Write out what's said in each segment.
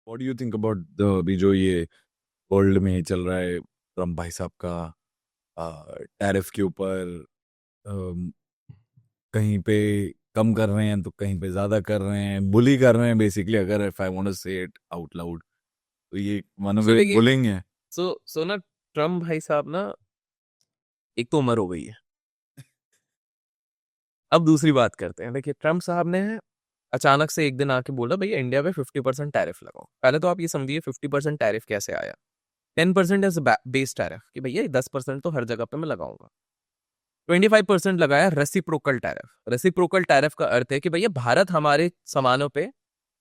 What do you think about the अभी जो ये वर्ल्ड में चल रहा है ट्रम्प भाई साहब का टैरिफ के ऊपर अम, कहीं पे कम कर रहे हैं तो कहीं पे ज्यादा कर रहे हैं, बुली कर रहे हैं बेसिकली। अगर इफ आई वांट टू से इट आउट लाउड तो ये वन सो वे देखिए, बुलिंग है। सो ना, ट्रम्प भाई साहब ना, एक तो उम्र हो गई है। अब दूसरी बात करते हैं। देखिए, ट्रम्प साहब ने अचानक से एक दिन आके बोला भैया इंडिया पे 50% टैरिफ लगाओ। पहले तो आप ये समझिए 50% टैरिफ कैसे आया। 10% एज बेस टैरिफ कि भैया 10% तो हर जगह पे मैं लगाऊंगा। 25% लगाया रेसिप्रोकल टैरिफ। रेसिप्रोकल टैरिफ का अर्थ है कि भैया भारत हमारे सामानों पे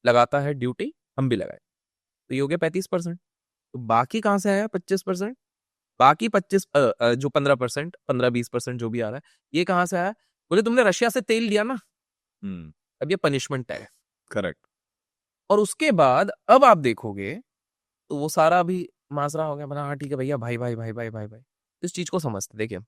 लगाता है ड्यूटी, हम भी लगाए, तो ये हो गया 35%। तो बाकी कहाँ से आया 25%? बाकी 25 जो 15%, 15-20% जो भी आ रहा है, ये कहाँ से आया? बोले तुमने रशिया से तेल लिया ना, हम्म। अब ये पनिशमेंट है। करेक्ट। और उसके बाद अब आप देखोगे तो वो सारा भी माजरा हो गया। बना हाँ ठीक है भैया, भाई भाई भाई भाई भाई भाई। इस चीज को समझते देखिए,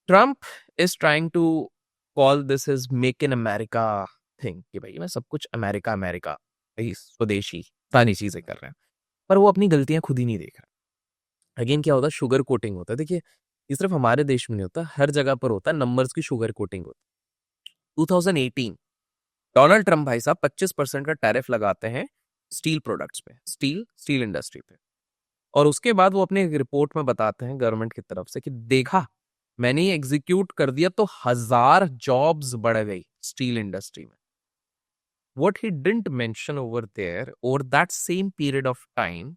Trump is trying to call this is make in America thing कि भाई मैं सब कुछ अमेरिका अमेरिका, भाई स्वदेशी सारी चीजें कर रहे हैं। पर वो अपनी गलतियां खुद ही नहीं देख रहा। अगेन क्या होता है, शुगर कोटिंग होता है। देखिए, ये सिर्फ हमारे देश में नहीं होता, हर जगह पर होता है, नंबर्स की शुगर कोटिंग होती है। 2018 डोनाल्ड ट्रम्प भाई साहब 25% का टैरिफ लगाते हैं स्टील प्रोडक्ट्स पे, स्टील स्टील इंडस्ट्री पे। और उसके बाद वो अपने एक रिपोर्ट में बताते हैं गवर्नमेंट की तरफ से कि देखा, मैंने ये एग्जीक्यूट कर दिया तो 1,000 जॉब्स बढ़ गई स्टील इंडस्ट्री में। What he didn't mention over there, over that same period of time,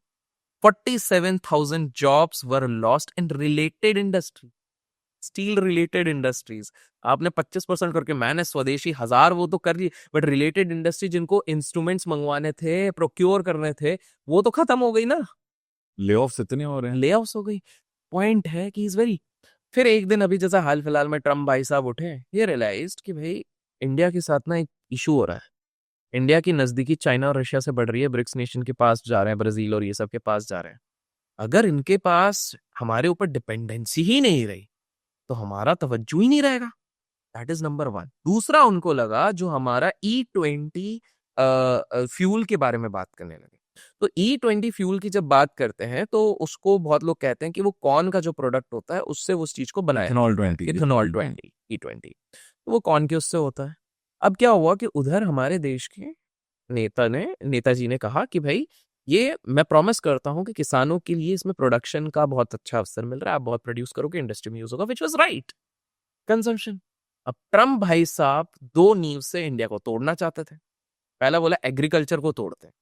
47,000 jobs were lost in related industry, steel related industries. आपने 25% करके, मैंने स्वदेशी 1,000 वो तो कर ली, बट रिलेटेड इंडस्ट्री जिनको इंस्ट्रूमेंट्स मंगवाने थे, प्रोक्योर करने थे, वो तो खत्म हो गई ना, ले ऑफ्स इतने हो रहे हैं। ले हो गई। पॉइंट है कि इज वेरी। फिर एक दिन अभी जैसा हाल फिलहाल में ट्रम्प भाई साहब उठे, ये रियलाइज कि भाई इंडिया के साथ ना एक इशू हो रहा है। इंडिया की नजदीकी चाइना और रशिया से बढ़ रही है, ब्रिक्स नेशन के पास जा रहे हैं, ब्राजील और ये सब के पास जा रहे हैं। अगर इनके पास हमारे ऊपर डिपेंडेंसी ही नहीं रही तो हमारा तवज्जो ही नहीं रहेगा। That is number one. दूसरा, उनको लगा जो हमारा E20 फ्यूल के बारे में बात करने लगे। तो E20 फ्यूल की जब बात करते हैं तो उसको बहुत लोग कहते हैं कि वो कॉर्न का जो प्रोडक्ट होता है उससे उस चीज को बनाया इथेनॉल जाता है, 20। Ethanol 20, E20। तो वो कॉर्न के उससे होता है। अब क्या हुआ कि उधर हमारे देश के नेताजी ने कहा कि भाई ये मैं प्रॉमिस करता हूं कि किसानों के लिए इसमें प्रोडक्शन का बहुत अच्छा अवसर मिल रहा है, आप बहुत प्रोड्यूस करोगे, इंडस्ट्री में यूज होगा, विच वाज राइट कंजम्पशन। अब ट्रम्प भाई साहब दो नींव से इंडिया को तोड़ना चाहते थे। पहला बोला एग्रीकल्चर को तोड़ते हैं।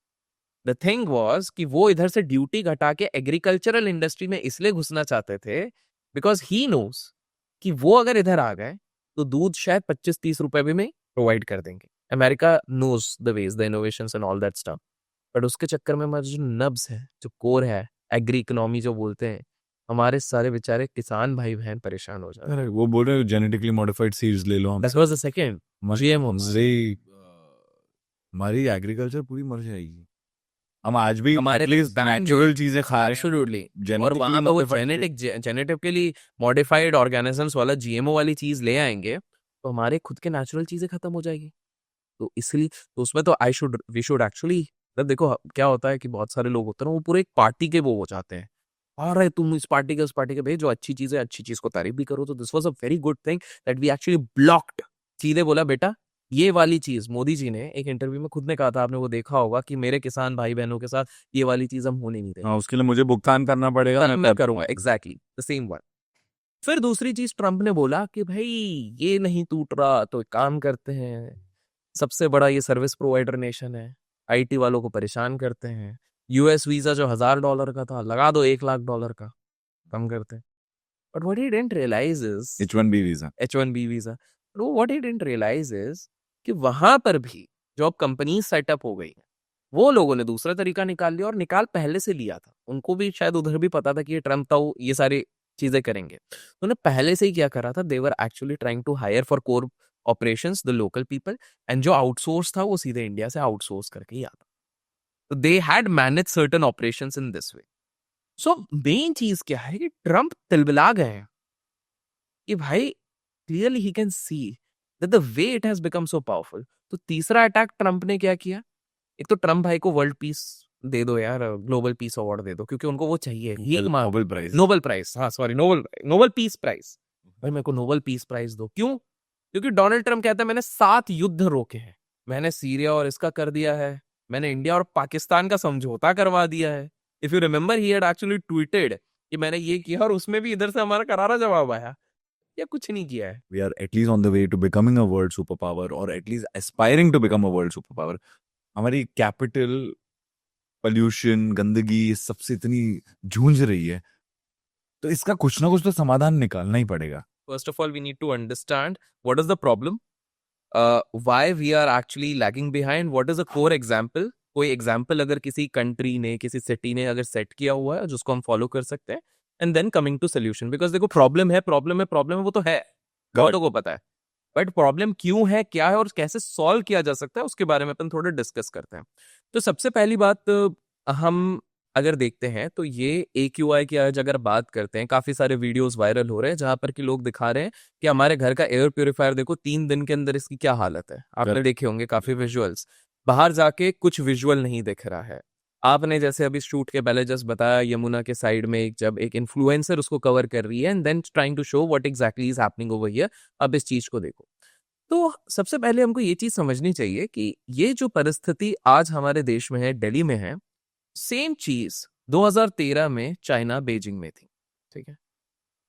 द थिंग वाज कि वो इधर से ड्यूटी घटा के एग्रीकल्चरल इंडस्ट्री में इसलिए घुसना चाहते थे बिकॉज ही नोस कि वो अगर इधर आ गए तो दूध शायद 25-30 रुपए भी में प्रोवाइड कर देंगे। America knows the ways, the innovations and all that stuff. But उसके चक्कर में हमारा जो नब्स है, जो कोर है, एग्री इकोनॉमी जो बोलते हैं, हमारे सारे बेचारे किसान भाई बहन परेशान हो जाते हैं। करेक्ट। वो बोल रहे हैं जेनेटिकली मॉडिफाइड सीड्स ले लो दैट हमसे। Was the second, GMOs। हमारी एग्रीकल्चर पूरी मर जाएगी। हम आज भी हमारे एटलीस्ट नेचुरल चीजें खा रहे हैं। एब्सोल्युटली। और जेनेटिकली वहां पे वो मॉडिफाइड। जेनेटिकली मॉडिफाइड ऑर्गेनिजम्स वाला GMO वाली चीज ले आएंगे तो हमारे खुद के नेचुरल चीजें खत्म हो जाएगी। तो इसलिए तो उसमें तो वी शुड एक्चुअली, तब देखो क्या होता है कि बहुत सारे लोग होते हैं ना, वो पूरे एक पार्टी के वो हो जाते हैं। अरे तुम इस पार्टी के उस पार्टी के, भाई जो अच्छी चीज है अच्छी चीज को तारीफ भी करो। तो this was a very good thing that we actually blocked. सीधे बोला बेटा ये वाली चीज, मोदी जी ने एक इंटरव्यू में खुद ने कहा था, आपने वो देखा होगा कि मेरे किसान भाई बहनों के साथ ये वाली चीज हम होने नहीं देंगे। हाँ, उसके लिए मुझे भुगतान करना पड़ेगा। मैं करूंगा एग्जैक्टली द सेम वन। फिर दूसरी चीज ट्रम्प ने बोला कि भाई ये नहीं टूट रहा तो एक काम करते हैं, सबसे बड़ा ये सर्विस प्रोवाइडर नेशन है, IT वालों को परेशान करते हैं। US वीजा जो $1,000 का था लगा दो $1,00,000 का, कम करते हैं। But what he didn't realise is H1B visa. H1B visa. What he didn't realise is कि वहां पर भी जो अब कंपनी सेटअप हो गई है, वो लोगों ने दूसरा तरीका निकाल लिया, और निकाल पहले से लिया था। उनको भी शायद उधर भी पता था कि ये ट्रम्प था, वो ये सारी चीजें करेंगे, तो उन्होंने पहले से ही क्या करा था, they were actually trying to hire for core operations the local people. And जो आउटसोर्स था वो सीधे इंडिया से आउटसोर्स करके ही आता। तो they had manage certain operations in this way. So main चीज क्या है कि ट्रम्प तिलबिला गए हैं कि भाई clearly he can see that the way it has become so powerful. तो तीसरा अटैक ट्रम्प ने क्या किया, एक तो ट्रम्प भाई को वर्ल्ड पीस दे दो यार, ग्लोबल पीस अवार्ड दे दो, क्योंकि उनको वो चाहिए। ये नोबेल प्राइज। नोबेल प्राइज, हाँ सॉरी, नोबेल पीस प्राइज। भाई मेरे को नोबेल पीस प्राइज दो। क्यों? क्योंकि डोनाल्ड ट्रम्प कहता है मैंने 7 युद्ध रोके हैं, मैंने सीरिया और इसका कर दिया है, मैंने इंडिया और पाकिस्तान का समझौता करवा दिया है। If you remember he had actually tweeted कि मैंने ये किया, और उसमें भी इधर से हमारा करारा जवाब आया, या कुछ नहीं किया है। We are at least on the way to becoming a world superpower, or at least aspiring to become a world superpower. हमारी कैपिटल, पोल्यूशन, गंदगी, इस सबसे इतनी जूझ रही है, तो इसका कुछ ना कुछ तो समाधान निकालना ही पड़ेगा। First of all, we need to understand what is the problem, why we are actually lagging behind, what is a core example. कोई एग्जाम्पल अगर किसी कंट्री ने, किसी सिटी ने अगर सेट किया हुआ है जिसको हम फॉलो कर सकते हैं, and then coming to solution. Because देखो, प्रॉब्लम है, वो तो है, बहुतों को पता है, बट प्रॉब्लम क्यों है, क्या है, और कैसे सॉल्व किया जा सकता है, उसके बारे में अपन थोड़ा डिस्कस करते हैं। तो सबसे पहली बात, हम अगर देखते हैं तो ये AQI की आज अगर बात करते हैं, काफी सारे वीडियोस वायरल हो रहे हैं जहां पर कि लोग दिखा रहे हैं कि हमारे घर का एयर प्यूरिफायर देखो 3 दिन के अंदर इसकी क्या हालत है। आपने देखे होंगे काफी विजुअल्स, बाहर जाके कुछ विजुअल नहीं दिख रहा है। आपने जैसे अभी शूट के पहले जस्ट बताया, यमुना के साइड में जब एक इन्फ्लुएंसर उसको कवर कर रही है and then trying to show what exactly is happening over here. अब इस चीज को देखो, तो सबसे पहले हमको ये चीज समझनी चाहिए कि ये जो परिस्थिति आज हमारे देश में है, दिल्ली में है, सेम चीज 2013 में चाइना बीजिंग में थी, ठीक है।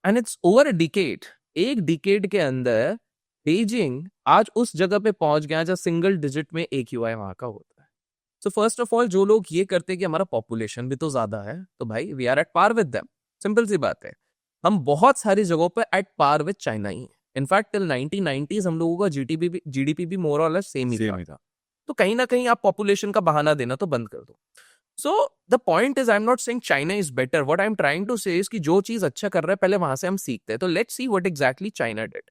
And it's over a decade, एक डिकेड के अंदर बीजिंग आज उस जगह पे पहुंच गया जहां सिंगल डिजिट में AQI वहां का होता है। सो फर्स्ट ऑफ ऑल, जो लोग ये करते हैं कि हमारा पॉपुलेशन भी तो ज्यादा है, तो भाई we are at par with them. Simple सी बात है, हम बहुत सारी जगहों पे एट पार विद चाइना ही है। इनफैक्ट टिल 1990s हम लोगों का जीडीपी भी मोर और लेस सेम ही था। तो कहीं ना कहीं आप पॉपुलेशन का बहाना देना तो बंद कर दो। So the point is, I am not saying China is better, what I am trying to say is कि जो चीज अच्छा कर रहा है पहले वहां से हम सीखते हैं। तो let's see what exactly China did.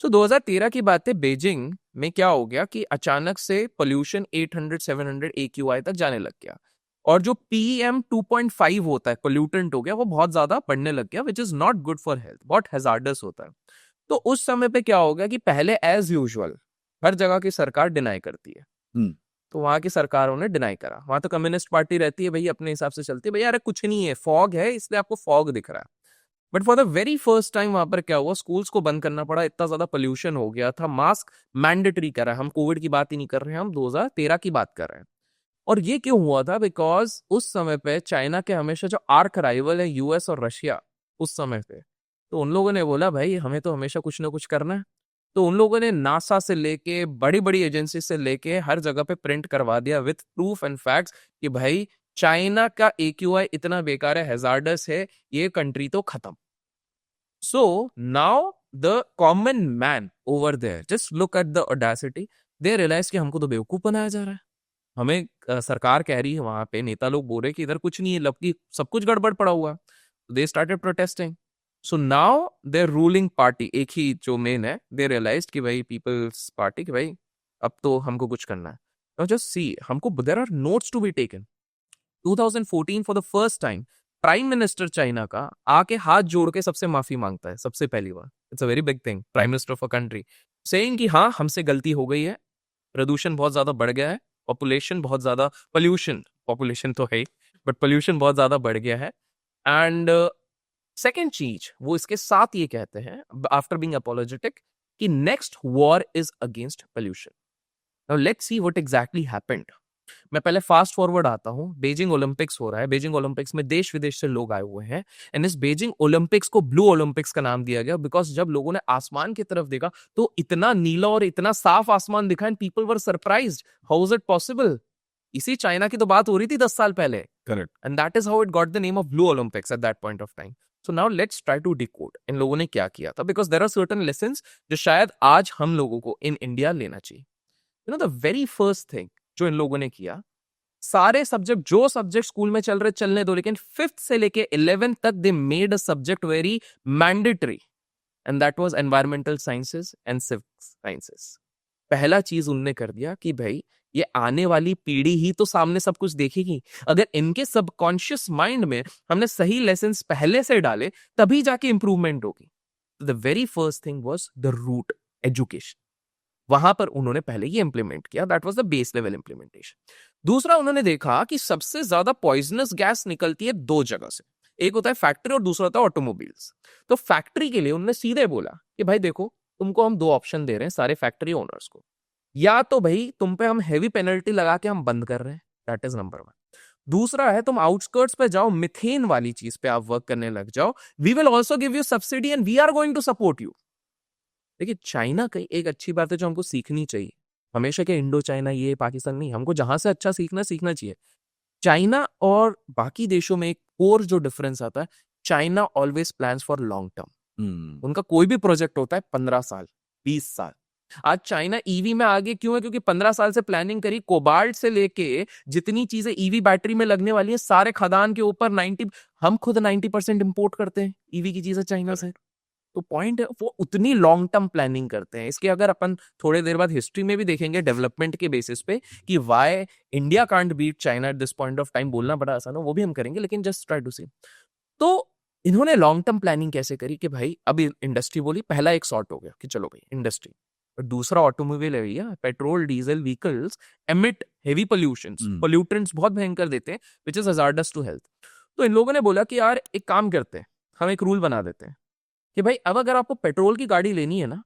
So 2013 की बात है, बीजिंग में क्या हो गया कि अचानक से पोल्यूशन 800-700 AQI तक जाने लग गया, और जो PM 2.5 होता है पोल्यूटेंट हो गया, वो बहुत ज्यादा बढ़ने लग गया, which is not good for health, बहुत हैजार्डस होता है। तो उस समय पे क्या हो गया कि पहले एज यूजुअल हर जगह की सरकार डिनाई करती है, तो वहां की सरकारों ने डिनाई करा। वहां तो कम्युनिस्ट पार्टी रहती है भाई, अपने हिसाब से चलती है, भैया अरे कुछ नहीं है, फॉग है इसलिए आपको फॉग दिख रहा है। But for the very first time वहां पर क्या हुआ, स्कूल्स को बंद करना पड़ा, इतना ज्यादा पोल्यूशन हो गया था, मास्क मैंडेटरी करा। हम कोविड की बात ही नहीं कर रहे हैं, हम 2013 की बात कर रहे हैं। और ये क्यों हुआ था? बिकॉज उस समय पे चाइना के हमेशा जो आर्क राइवल है US और रशिया, उस समय पे तो उन लोगों ने बोला भाई हमें तो हमेशा कुछ ना कुछ करना है। तो उन लोगों ने नासा से लेके बड़ी बड़ी एजेंसी से लेके हर जगह पे प्रिंट करवा दिया विथ प्रूफ एंड फैक्ट्स कि भाई चाइना का AQI इतना बेकार है, हैजार्डस है, ये कंट्री तो खत्म। So now the common man over there just look at the audacity, they realise कि हमको तो बेवकूफ बनाया जा रहा है। हमें सरकार कह रही है, वहां पे नेता लोग बोल रहे कि इधर कुछ नहीं है, लपकी सब कुछ गड़बड़ पड़ा हुआ। They started protesting. So now their ruling party, एक ही जो मेन है, दे रियलाइज्ड कि भाई पीपल्स पार्टी, कि भाई अब तो हमको कुछ करना है। नाउ जस्ट सी, हमको there are notes to be taken. 2014 for the first time prime minister China का आके हाथ जोड़ के सबसे माफी मांगता है, सबसे पहली बार। It's a very big thing, prime minister of a country saying कि हाँ हमसे गलती हो गई है, प्रदूषण बहुत ज्यादा बढ़ गया है, पॉपुलेशन बहुत ज्यादा, पॉपुलेशन तो है ही, बट पोल्यूशन बहुत ज्यादा बढ़ गया है। एंड सेकेंड चीज वो इसके साथ ये कहते हैं आफ्टर बीइंग अपोलोजेटिक कि next war is against pollution. Now let's see what exactly happened. मैं पहले फास्ट फॉरवर्ड आता हूं। बीजिंग ओलंपिक्स हो रहा है, बीजिंग ओलंपिक्स में देश विदेश से लोग आए हुए हैं, एंड इस बीजिंग ओलंपिक्स को ब्लू ओलंपिक्स का नाम दिया गया बिकॉज जब लोगों ने आसमान की तरफ देखा तो इतना नीला और इतना साफ आसमान दिखा, and people were surprised, how is it possible. इसी चाइना की तो बात हो रही थी 10 साल पहले, correct, and that is how it got the name of blue Olympics at that point of time. So now let's try to decode इन लोगों ने क्या किया था, because there are certain lessons जो शायद आज हम लोगों को इन इंडिया लेना चाहिए। You know the very first thing जो इन लोगों ने किया, सारे सब्जेक्ट, जो सब्जेक्ट स्कूल में चल रहे चलने दो, लेकिन 5th से लेके 11th तक they made a subject very mandatory, and that was environmental sciences and civic sciences. पहला चीज उनने कर दिया कि भाई ये आने वाली पीढ़ी ही तो सामने सब कुछ देखेगी, अगर इनके सबकॉन्शियस माइंड में हमने सही लेसन्स पहले से डाले तभी जाके इंप्रूवमेंट होगी। The very first thing was the root education. वहां पर उन्होंने पहले ये इंप्लीमेंट किया, that was the base level implementation. दूसरा उन्होंने देखा कि सबसे ज्यादा पॉइजनस गैस निकलती है दो जगह से, एक होता है फैक्ट्री और दूसरा होता है ऑटोमोबाइल्स। तो फैक्ट्री के लिए उन्होंने सीधे बोला कि भाई देखो, तुमको हम दो ऑप्शन दे रहे हैं सारे फैक्ट्री ओनर्स को, या तो भाई तुम पे हम हैवी पेनल्टी लगा के हम बंद कर रहे हैं, दैट इज नंबर वन। दूसरा है तुम आउटस्कर्ट्स पे जाओ, मिथेन वाली चीज पे आप वर्क करने लग जाओ, we will also give you subsidy and we are going to support you. देखिए चाइना की एक अच्छी बात है जो हमको सीखनी चाहिए, हमेशा के इंडो चाइना ये पाकिस्तान नहीं, हमको जहां से अच्छा सीखना चाहिए। चाइना और बाकी देशों में एक कोर जो डिफरेंस आता है, China always plans for long term. उनका कोई भी प्रोजेक्ट होता है 15 साल 20 साल। आज चाइना ईवी में आगे क्यों है? क्योंकि 15 साल से प्लानिंग करी, कोबाल्ट से लेके जितनी चीजें ईवी बैटरी में लगने वाली है सारे खदान के ऊपर 90, हम खुद 90% इंपोर्ट करते हैं ईवी की चीजें चाइना से। तो पॉइंट है वो उतनी लॉन्ग टर्म प्लानिंग करते हैं। इसके अगर अपन थोड़े देर बाद हिस्ट्री में भी देखेंगे डेवलपमेंट के बेसिस पे कि why India can't beat China at this point of time, बोलना बड़ा आसान है, वो भी हम करेंगे, लेकिन जस्ट ट्राई टू सी। तो इन्होंने लॉन्ग टर्म प्लानिंग कैसे करी कि भाई अभी इंडस्ट्री बोली, पहला एक सॉर्ट हो गया कि चलो भाई इंडस्ट्री, और दूसरा ऑटोमोबाइल है भैया, petrol diesel vehicles emit heavy pollutants बहुत भयंकर देते हैं which is hazardous to health. तो इन लोगों ने बोला कि यार एक काम करते हैं, हम एक रूल बना देते हैं कि भाई अब अगर आपको पेट्रोल की गाड़ी लेनी है ना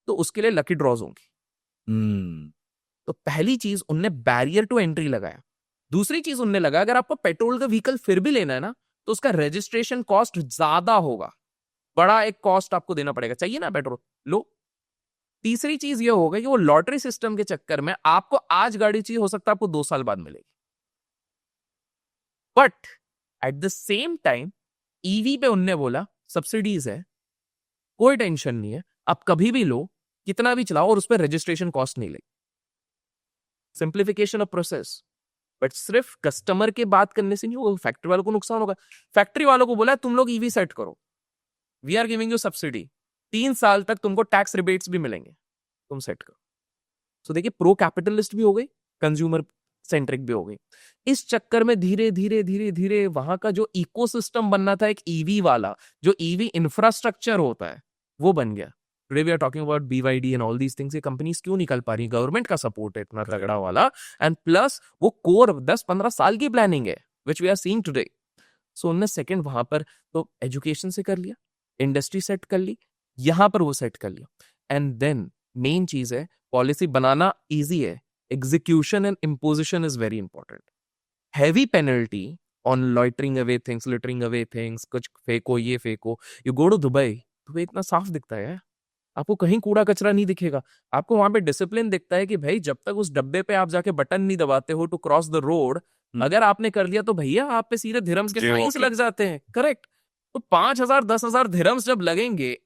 तो उसके लिए लकी ड्रॉज होंगी। तो पहली चीज उनने बैरियर टू एंट्री लगाया। दूसरी चीज उनने लगा अगर आपको पेट्रोल का व्हीकल फिर भी लेना है ना तो उसका रजिस्ट्रेशन कॉस्ट ज्यादा होगा, बड़ा एक कॉस्ट आपको देना पड़ेगा, चाहिए ना पेट्रोल लो। तीसरी चीज ये होगा कि वो लॉटरी सिस्टम के चक्कर में आपको आज गाड़ी चाहिए, हो सकता है आपको 2 साल बाद मिलेगी। But at the same time EV पे उनने बोला सब्सिडीज है, कोई टेंशन नहीं है, आप कभी भी लो, कितना भी चलाओ, और उस पर रजिस्ट्रेशन कॉस्ट नहीं लगी। Simplification of process. बट सिर्फ कस्टमर के बात करने से नहीं होगा, फैक्ट्री वालों को नुकसान होगा। फैक्ट्री वालों को बोला तुम लोग ईवी सेट करो, we are giving you subsidy, 3 साल तक तुमको टैक्स रिबेट्स भी मिलेंगे, तुम सेट करो। तो देखिए प्रो कैपिटलिस्ट भी हो गई, कंज्यूमर सेंट्रिक भी हो गई। इस चक्कर में धीरे धीरे धीरे धीरे वहां का जो इकोसिस्टम बनना था एक ईवी वाला, जो ईवी इंफ्रास्ट्रक्चर होता है, वो बन गया। Today we are talking about BYD and all these things. ये कंपनीज क्यों निकल पा रही? गवर्नमेंट का सपोर्ट है इतना तगड़ा वाला, एंड प्लस वो कोर 10-15 साल की प्लानिंग है which we are seeing today. So उनने सेकंड वहां पर तो एजुकेशन से कर लिया, इंडस्ट्री सेट कर ली, यहां पर वो सेट कर लिया। एंड देन मेन चीज है, पॉलिसी बनाना इजी है, execution and imposition is very important. Heavy penalty on loitering away things, littering away things, कुछ फेंको ये फेंको। You go to Dubai, Dubai इतना साफ दिखता है, आपको कहीं कूड़ा कचरा नहीं दिखेगा। आपको वहां पे डिसिप्लिन दिखता है कि भाई जब तक उस डब्बे पे आप जाके बटन नहीं दबाते हो टू क्रॉस द रोड, अगर आपने कर लिया तो भैया आप पे सीधे धर्म्स के फाइन्स लग जाते हैं। करेक्ट। तो 5,000 10,000 धर्म्स जब लगेंगे,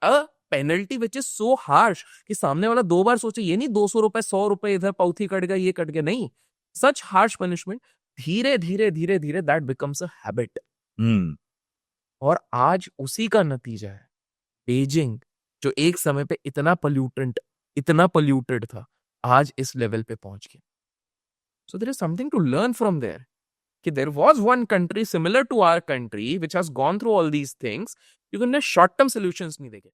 penalty which is so harsh कि सामने वाला 2 बार सोचे, ये नहीं 200 रुपए 100 रुपए इधर पौथी कट गया ये कट गया, नहीं, सच हार्श पनिशमेंट। धीरे धीरे धीरे धीरे दैट बिकम्स अ हैबिट। और आज उसी का नतीजा है बीजिंग, जो एक समय पे इतना पोल्यूटेड था, आज इस लेवल पे पहुंच गया। So there is something to learn from there कि there was one country similar to our country which has gone through all these things, क्योंकि उन्हें शॉर्ट टर्म सॉल्यूशंस नहीं देखे।